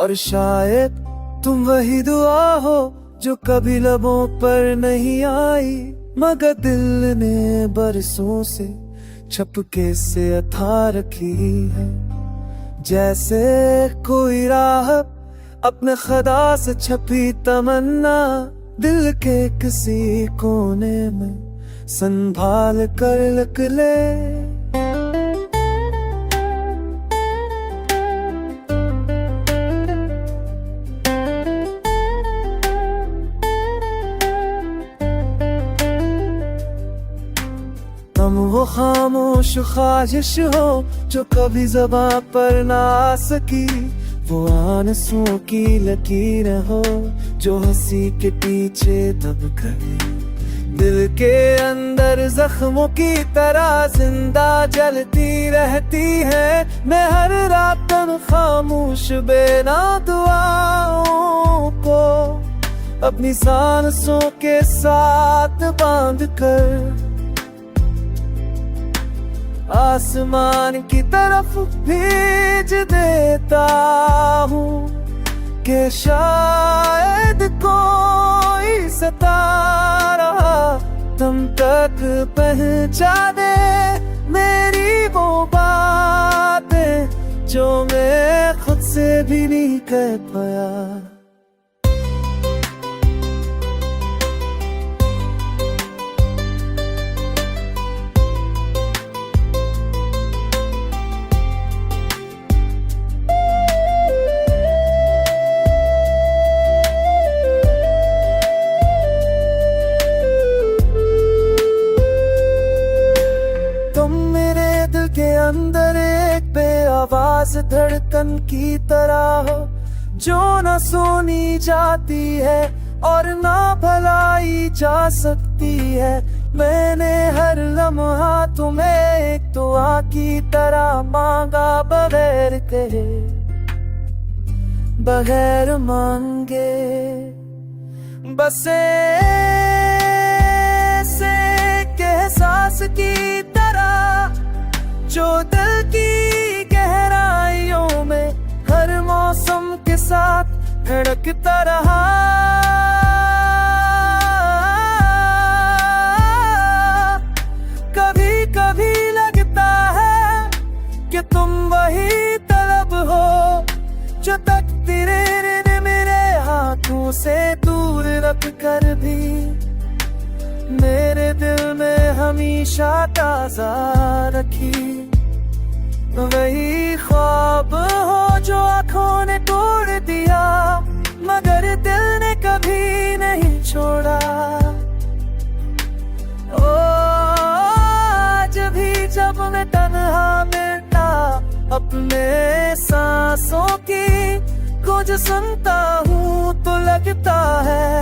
और शायद तुम वही दुआ हो जो कभी लबों पर नहीं आई, मगर दिल ने बरसों से छपके से अथा रखी है। जैसे कोई राह अपने खुदा से छपी तमन्ना, दिल के किसी कोने में संभाल कर रख ले। तुम वो खामोश ख्वाहिश हो जो कभी ज़बां पर ना आ सकी, वो आंसुओं की लकीर हो जो हंसी के पीछे दब गई। दिल के अंदर जख्मों की तरह जिंदा जलती रहती है। मैं हर रात खामोश बेना दुआओं को अपनी सांसों के साथ बांध कर आसमान की तरफ भेज देता हूँ कि शायद कोई सितारा तुम तक पहुँचा दे मेरी वो बातें जो मैं खुद से भी नहीं कह पाया। के अंदर एक बेआवाज धड़कन की तरह हो जो न सुनी जाती है और ना भलाई जा सकती है। मैंने हर लम्हा तुम्हें एक दुआ की तरह मांगा, बगैर कहे बगैर मांगे, बस एक एहसास की तरह जो दिल की गहराइयों में हर मौसम के साथ धड़कता रहा। कभी कभी लगता है कि तुम वही तलब हो जो तकदीर ने मेरे हाथों से दूर रख कर भी मेरे दिल में हमेशा ताजा रखी। वही ख्वाब हो जो आँखों ने तोड़ दिया मगर दिल ने कभी नहीं छोड़ा। ओ आज भी जब मैं तन्हा मिलता अपने सांसों की खोज सुनता हूँ तो लगता है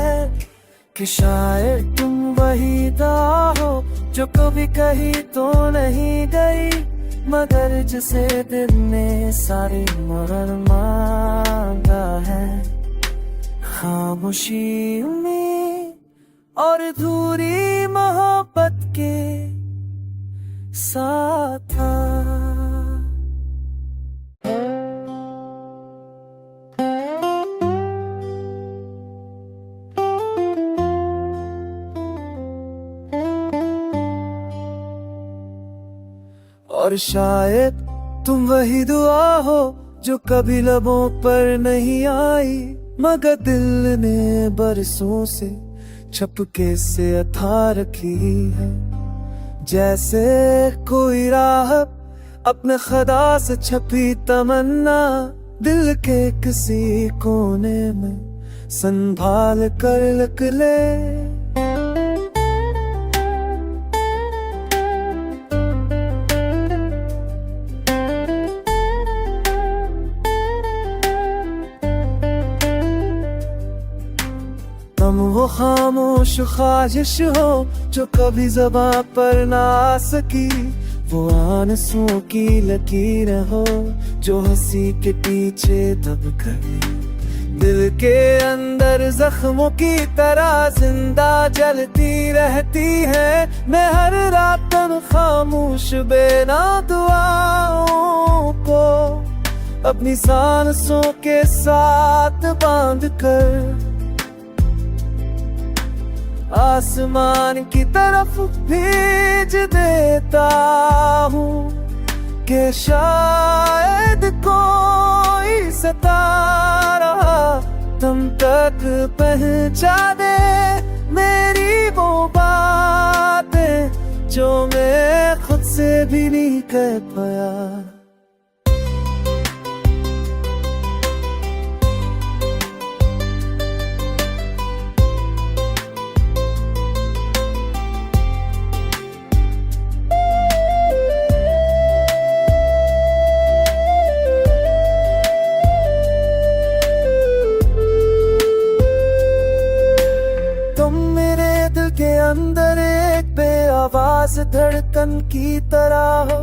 कि शायद तुम वही दुआ हो जो कभी कही तो नहीं गई, मगर जिसे दिल ने सारी उम्र मांगा है। खामोशी में और अधूरी मोहब्बत के साथ। और शायद तुम वही दुआ हो जो कभी लबों पर नहीं आई, मगर दिल ने बरसों से छपके से अथा रखी है। जैसे कोई राह अपने खुदा से छपी तमन्ना, दिल के किसी कोने में संभाल कर रख ले। तुम वो खामोश ख्वाहिश हो जो कभी ज़बां पर ना आ सकी, वो आंसुओं की लकीर हो जो हंसी के पीछे दब गई। दिल के अंदर जख्मों की तरह जिंदा जलती रहती है। मैं हर रात खामोश बेना दुआओं को अपनी सांसों के साथ बांध कर आसमान की तरफ भेज देता हूँ कि शायद कोई सितारा तुम तक पहुँचा दे मेरी वो बातें जो मैं खुद से भी नहीं कह पाया। के अंदर एक बेआवाज धड़कन की तरह हो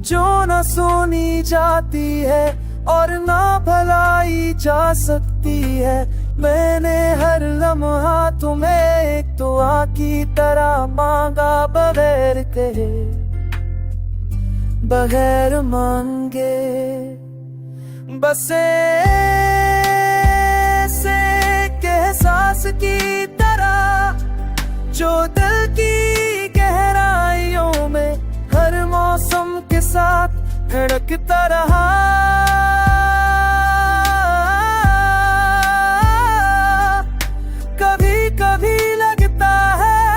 जो न सुनी जाती है और ना भलाई जा सकती है। मैंने हर लम्हा तुम्हें एक दुआ की तरह मांगा बगैर कहे बगैर मांगे, बस ऐसे एहसास की तरह जो दिल की गहराइयों में हर मौसम के साथ धड़कता रहा। कभी कभी लगता है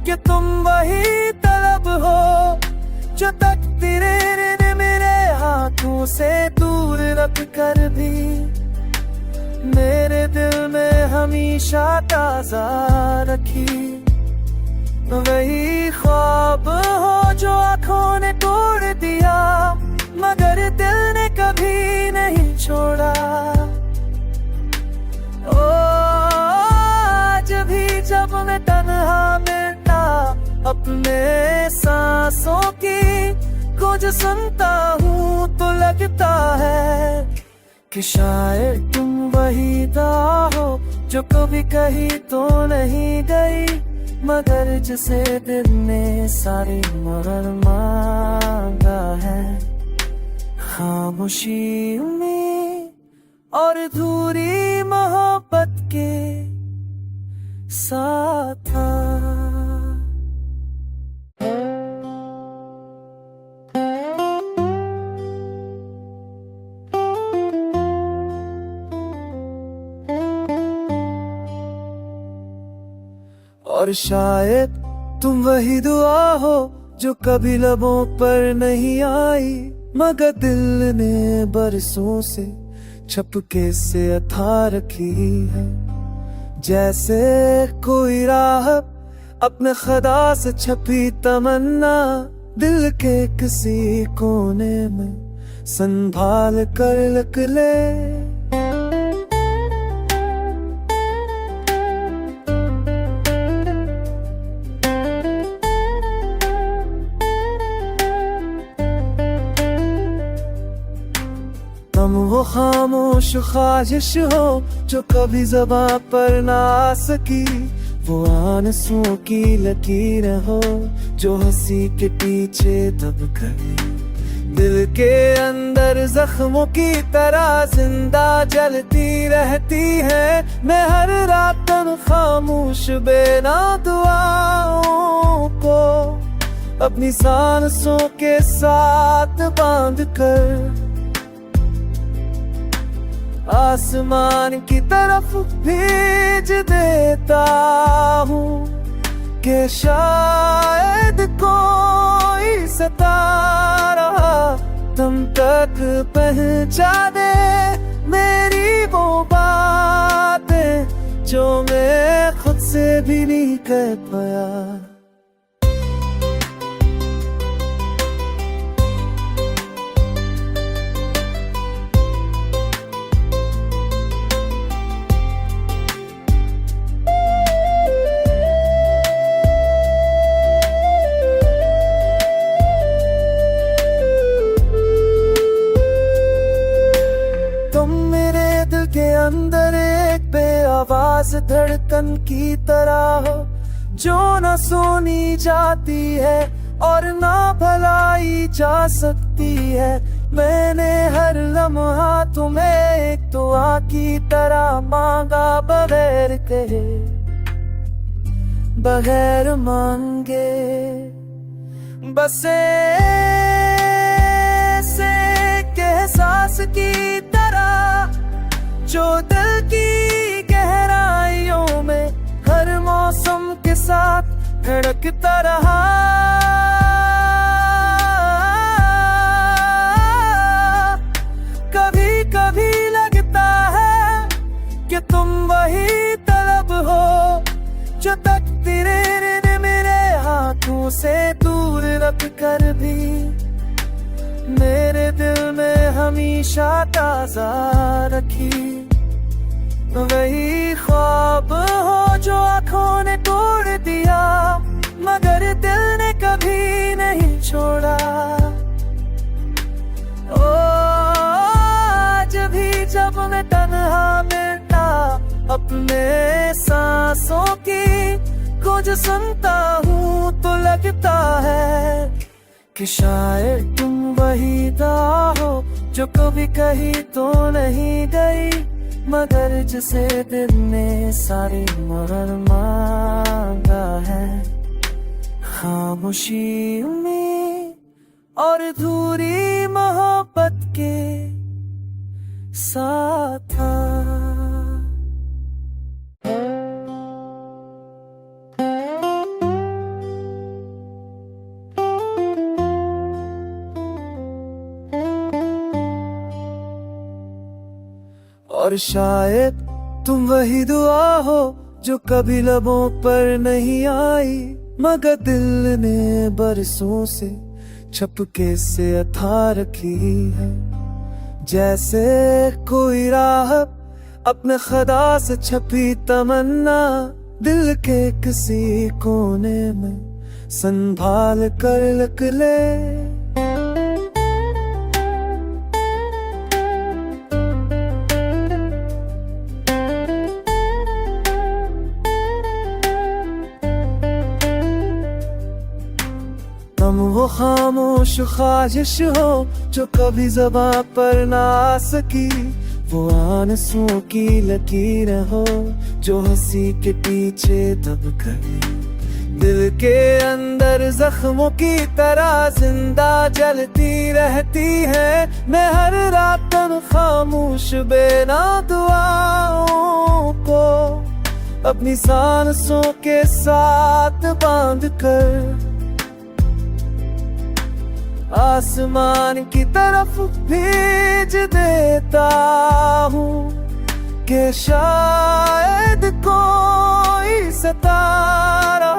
कि तुम वही तलब हो जो तकदीर ने मेरे हाथों से दूर रख कर भी मेरे दिल में हमेशा ताजा रखी। वही ख्वाब हो जो आँखों ने तोड़ दिया मगर दिल ने कभी नहीं छोड़ा। ओ आज भी जब मैं तन्हा मिलता अपने सांसों की कुछ सुनता हूँ तो लगता है कि शायद तुम वही था हो जो कभी कहीं तो नहीं गई मगर जिसे दिल ने सारी उम्र मांगा है। खामोशी में और अधूरी मोहब्बत के साथ और शायद तुम वही दुआ हो जो कभी लबों पर नहीं आई मगर दिल ने बरसों से छपके से अथा रखी है। जैसे कोई राह अपने खुदा से छपी तमन्ना दिल के किसी कोने में संभाल कर रख ले। तुम वो खामोश ख्वाहिश हो जो कभी ज़बां पर ना आ सकी, वो आंसुओं की लकीर हो जो हंसी के पीछे दब गई। दिल के अंदर जख्मों की तरह जिंदा जलती रहती है। मैं हर रात खामोश बेना दुआओं को अपनी सांसों के साथ बांध कर आसमान की तरफ भेज देता हूँ कि शायद कोई सितारा तुम तक पहुँचा दे मेरी वो बातें जो मैं खुद से भी नहीं कह पाया। के अंदर एक बेआवाज धड़कन की तरह हो जो न सुनी जाती है और ना भलाई जा सकती है। मैंने हर लम्हा तुम्हें एक दुआ की तरह मांगा, बगैर कहे बगैर मांगे। बस ऐसे के एहसास की तरह जो दिल की गहराइयों में हर मौसम के साथ धड़कता रहा। कभी कभी लगता है कि तुम वही तलब हो जो तकदीरे ने मेरे हाथों से दूर रख कर भी मेरे दिल में हमेशा ताजा रखी। वही ख्वाब हो जो आंखों ने तोड़ दिया मगर दिल ने कभी नहीं छोड़ा। ओ आज भी जब मैं तन्हा मिलता अपने सांसों की कुछ सुनता हूँ तो लगता है कि शायद तुम वही दुआ हो जो कभी कहीं तो नहीं गई मगर जिसे दिल ने सारी उम्र मांगा है। खामोशी में और अधूरी मोहब्बत के साथ। और शायद तुम वही दुआ हो जो कभी लबों पर नहीं आई मगर दिल ने बरसों से छपके से अथा रखी है। जैसे कोई राह अपने खुदा से छपी तमन्ना दिल के किसी कोने में संभाल कर रख ले। तुम वो खामोश ख्वाहिश हो जो कभी ज़बां पर ना आ सकी, वो आंसुओं की लकीर हो जो हंसी के पीछे दब गई। दिल के अंदर जख्मों की तरह जिंदा जलती रहती है। मैं हर रात खामोश बेना दुआओं को अपनी सांसों के साथ बांध कर आसमान की तरफ भेज देता हूँ कि शायद कोई सितारा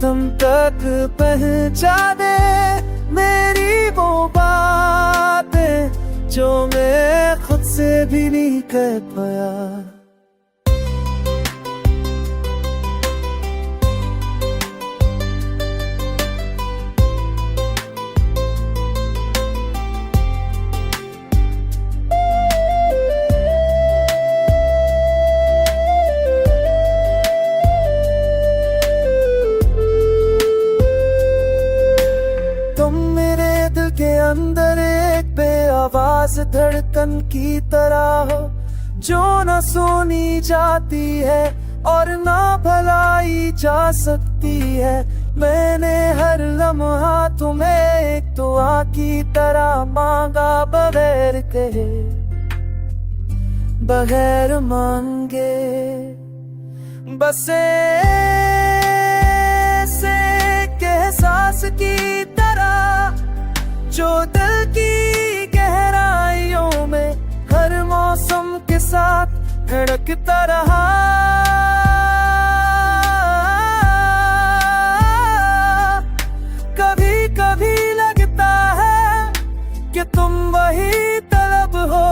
तुम तक पहुँचा दे मेरी वो बातें जो मैं खुद से भी नहीं कह पाया। के अंदर एक बेआवाज धड़कन की तरह हो जो न सुनी जाती है और ना भलाई जा सकती है। मैंने हर लम्हा तुम्हें एक दुआ की तरह मांगा, बगैर कहे बगैर मांगे। बस ऐसे के एहसास की तरह जो दिल की गहराइयों में हर मौसम के साथ धड़कता रहा। कभी कभी लगता है कि तुम वही तलब हो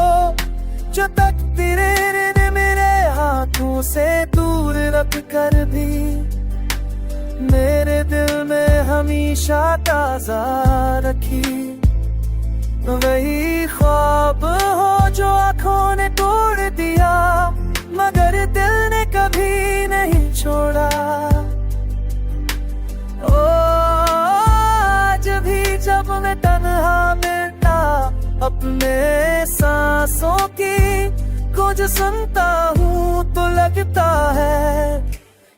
जो तकदीरे ने मेरे हाथों से दूर रख कर भी मेरे दिल में हमेशा ताजा रखी। वही ख्वाब हो जो आंखों ने तोड़ दिया मगर दिल ने कभी नहीं छोड़ा। ओ आज भी जब मैं तन्हा मिलता अपने सांसों की कुछ सुनता हूँ तो लगता है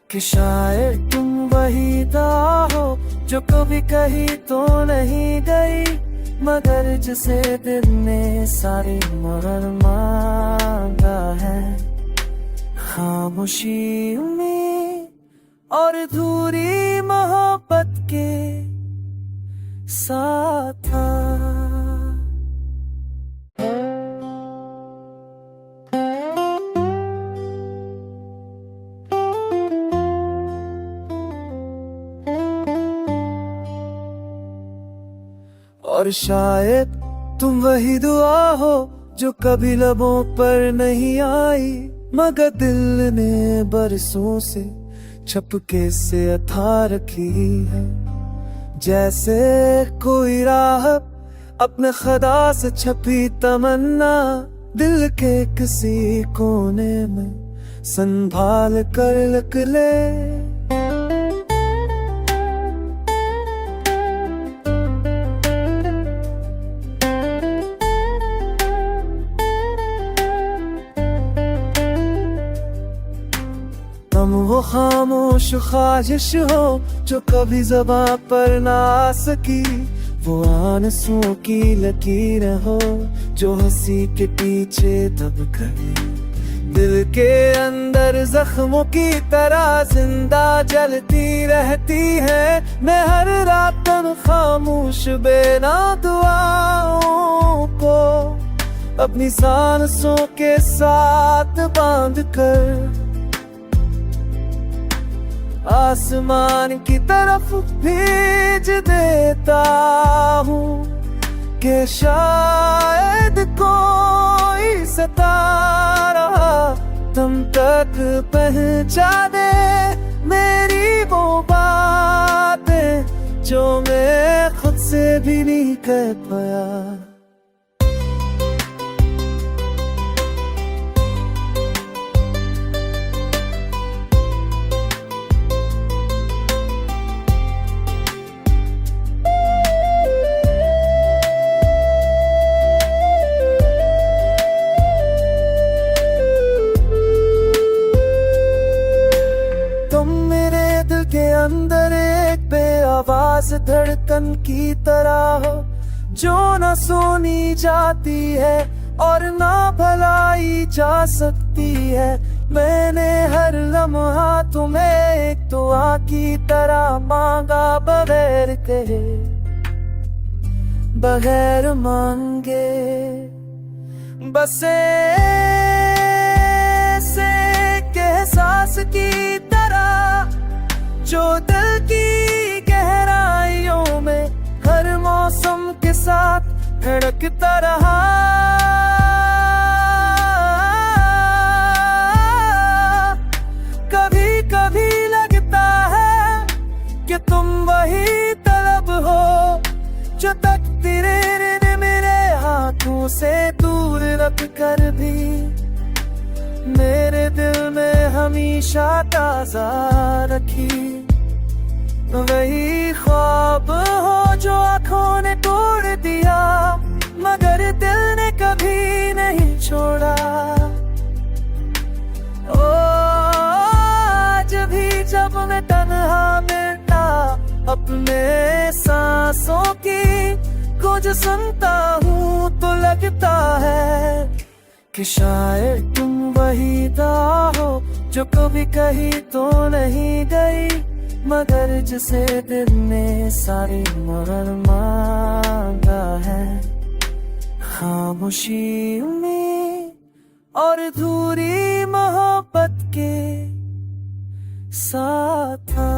कि शायद तुम वही था हो जो कभी कहीं तो नहीं गई, मगर जिसे दिल ने सारी मोहर मांगा है। खामोशी उम्मीद और अधूरी मोहब्बत के साथ था। और शायद तुम वही दुआ हो जो कभी लबों पर नहीं आई, मगर दिल ने बरसों से छपके से अथा रखी है। जैसे कोई राह अपने खुदा से छपी तमन्ना, दिल के किसी कोने में संभाल कर रख ले। तुम वो खामोश ख्वाहिश हो जो कभी ज़बां पर ना आ सकी, वो आंसुओं की लकीर हो जो हंसी के पीछे दब गई। दिल के अंदर जख्मों की तरह जिंदा जलती रहती है। मैं हर रात खामोश बेना दुआओं को अपनी सांसों के साथ बांध कर आसमान की तरफ भेज देता हूँ कि शायद कोई सितारा तुम तक पहुँचा दे मेरी वो बातें जो मैं खुद से भी नहीं कह पाया। अंदर एक बेआवाज धड़कन की तरह हो जो न सुनी जाती है और ना भलाई जा सकती है। मैंने हर लम्हा तुम्हें एक दुआ की तरह मांगा, बगैर कहे बगैर मांगे, बस ऐसे एहसास की तरह जो दिल की गहराइयों में हर मौसम के साथ धड़कता रहा। कभी कभी लगता है कि तुम वही तलब हो जो तकदीर ने मेरे हाथों से दूर रख कर भी मेरे दिल में हमेशा ताजा रखी। वही ख्वाब हो जो आँखों ने तोड़ दिया मगर दिल ने कभी नहीं छोड़ा। ओ आज भी जब मैं तन्हा मिलता अपने सांसों की कुछ सुनता हूँ तो लगता है कि शायद तुम वही था हो जो कभी कहीं तो नहीं गई, मगर जिसे दिल ने सारी मोहर मांगा है। खामोशी उम्मीद और अधूरी मोहब्बत के साथ था।